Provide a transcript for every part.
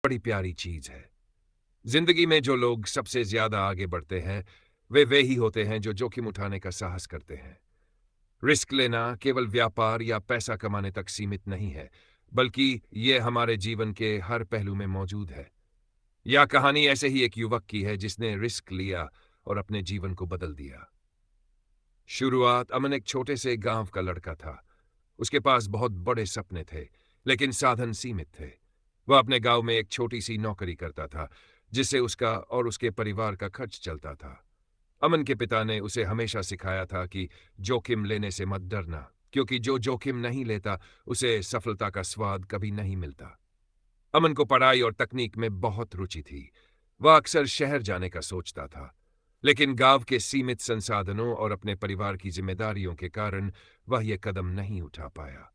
बड़ी प्यारी चीज है। जिंदगी में जो लोग सबसे ज्यादा आगे बढ़ते हैं, वे ही होते हैं जो जोखिम उठाने का साहस करते हैं। रिस्क लेना केवल व्यापार या पैसा कमाने तक सीमित नहीं है, बल्कि ये हमारे जीवन के हर पहलू में मौजूद है। यह कहानी ऐसे ही एक युवक की है जिसने रिस्क लिया और अपने जीवन को बदल दिया। शुरुआत अमन एक छोटे से गांव का लड़का था। उसके पास बहुत बड़े सपने थे, लेकिन साधन सीमित थे। वह अपने गांव में एक छोटी सी नौकरी करता था, जिससे उसका और उसके परिवार का खर्च चलता था। अमन के पिता ने उसे हमेशा सिखाया था कि जोखिम लेने से मत डरना, क्योंकि जो जोखिम नहीं लेता उसे सफलता का स्वाद कभी नहीं मिलता। अमन को पढ़ाई और तकनीक में बहुत रुचि थी। वह अक्सर शहर जाने का सोचता था, लेकिन गांव के सीमित संसाधनों और अपने परिवार की जिम्मेदारियों के कारण वह यह कदम नहीं उठा पाया।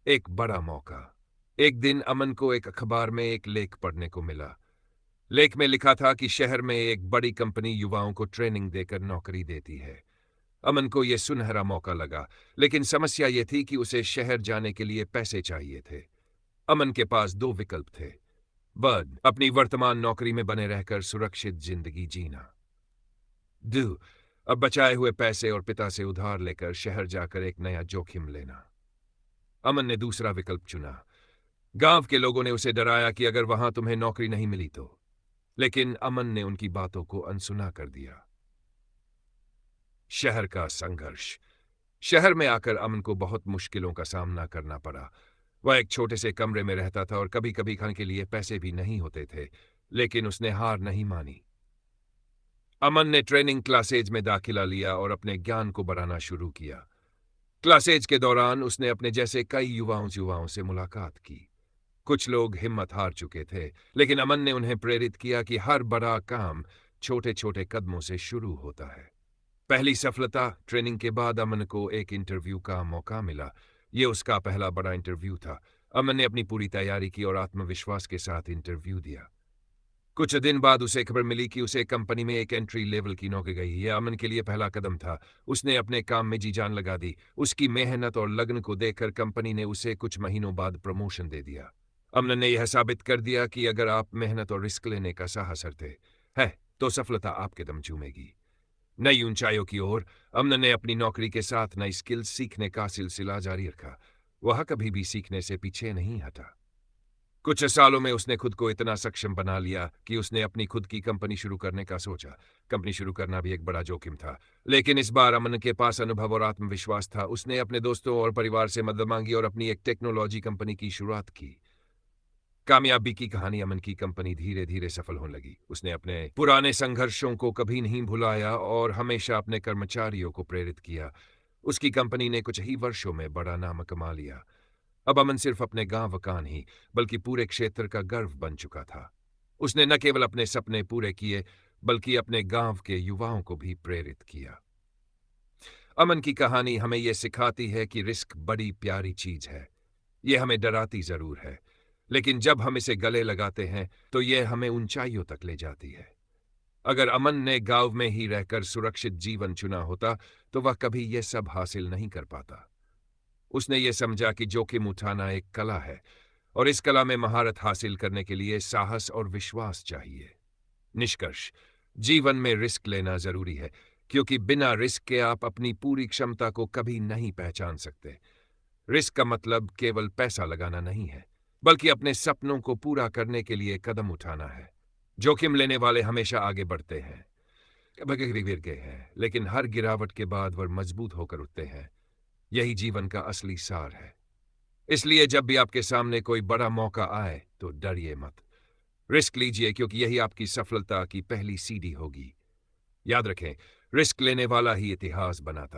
एक बड़ा मौका। एक दिन अमन को एक अखबार में एक लेख पढ़ने को मिला। लेख में लिखा था कि शहर में एक बड़ी कंपनी युवाओं को ट्रेनिंग देकर नौकरी देती है। अमन को यह सुनहरा मौका लगा, लेकिन समस्या यह थी कि उसे शहर जाने के लिए पैसे चाहिए थे। अमन के पास दो विकल्प थे। बद अपनी वर्तमान नौकरी में बने रहकर सुरक्षित जिंदगी जीना। दो अब बचाए हुए पैसे और पिता से उधार लेकर शहर जाकर एक नया जोखिम लेना। अमन ने दूसरा विकल्प चुना। गांव के लोगों ने उसे डराया कि अगर वहां तुम्हें नौकरी नहीं मिली तो, लेकिन अमन ने उनकी बातों को अनसुना कर दिया। शहर का संघर्ष। शहर में आकर अमन को बहुत मुश्किलों का सामना करना पड़ा। वह एक छोटे से कमरे में रहता था और कभी कभी खाने के लिए पैसे भी नहीं होते थे, लेकिन उसने हार नहीं मानी। अमन ने ट्रेनिंग क्लासेज में दाखिला लिया और अपने ज्ञान को बढ़ाना शुरू किया। क्लासेज के दौरान उसने अपने जैसे कई युवाओं से मुलाकात की। कुछ लोग हिम्मत हार चुके थे, लेकिन अमन ने उन्हें प्रेरित किया कि हर बड़ा काम छोटे छोटे कदमों से शुरू होता है। पहली सफलता। ट्रेनिंग के बाद अमन को एक इंटरव्यू का मौका मिला। यह उसका पहला बड़ा इंटरव्यू था। अमन ने अपनी पूरी तैयारी की और आत्मविश्वास के साथ इंटरव्यू दिया। कुछ दिन बाद उसे खबर मिली कि उसे कंपनी में एक एंट्री लेवल की नौकरी गई। यह अमन के लिए पहला कदम था। उसने अपने काम में जी जान लगा दी। उसकी मेहनत और लगन को देखकर कंपनी ने उसे कुछ महीनों बाद प्रमोशन दे दिया। अमन ने यह साबित कर दिया कि अगर आप मेहनत और रिस्क लेने का साहस रखते हैं, तो सफलता आपके दम चूमेगी। नई ऊंचाइयों की ओर। अमन ने अपनी नौकरी के साथ नई स्किल्स सीखने का सिलसिला जारी रखा। वह कभी भी सीखने से पीछे नहीं हटा। कुछ सालों में उसने खुद को इतना सक्षम बना लिया कि उसने अपनी खुद की कंपनी शुरू करने का सोचा। कंपनी शुरू करना भी एक बड़ा जोखिम था, लेकिन इस बार अमन के पास अनुभव और आत्मविश्वास था। उसने अपने दोस्तों और परिवार से मदद मांगी और अपनी एक टेक्नोलॉजी कंपनी की शुरुआत की। कामयाबी की कहानी। अमन की कंपनी धीरे धीरे सफल होने लगी। उसने अपने पुराने संघर्षों को कभी नहीं भुलाया और हमेशा अपने कर्मचारियों को प्रेरित किया। उसकी कंपनी ने कुछ ही वर्षों में बड़ा नाम कमा लिया। अब अमन सिर्फ अपने गांव का नहीं, बल्कि पूरे क्षेत्र का गर्व बन चुका था। उसने न केवल अपने सपने पूरे किए, बल्कि अपने गांव के युवाओं को भी प्रेरित किया। अमन की कहानी हमें यह सिखाती है कि रिस्क बड़ी प्यारी चीज है। यह हमें डराती जरूर है, लेकिन जब हम इसे गले लगाते हैं तो यह हमें ऊंचाइयों तक ले जाती है। अगर अमन ने गांव में ही रहकर सुरक्षित जीवन चुना होता, तो वह कभी यह सब हासिल नहीं कर पाता। उसने ये समझा कि जोखिम उठाना एक कला है, और इस कला में महारत हासिल करने के लिए साहस और विश्वास चाहिए। निष्कर्ष। जीवन में रिस्क लेना जरूरी है, क्योंकि बिना रिस्क के आप अपनी पूरी क्षमता को कभी नहीं पहचान सकते। रिस्क का मतलब केवल पैसा लगाना नहीं है, बल्कि अपने सपनों को पूरा करने के लिए कदम उठाना है। जोखिम लेने वाले हमेशा आगे बढ़ते हैं, कभी गिर गए हैं, लेकिन हर गिरावट के बाद वह मजबूत होकर उठते हैं। यही जीवन का असली सार है। इसलिए जब भी आपके सामने कोई बड़ा मौका आए, तो डरिए मत। रिस्क लीजिए, क्योंकि यही आपकी सफलता की पहली सीढ़ी होगी। याद रखें, रिस्क लेने वाला ही इतिहास बनाता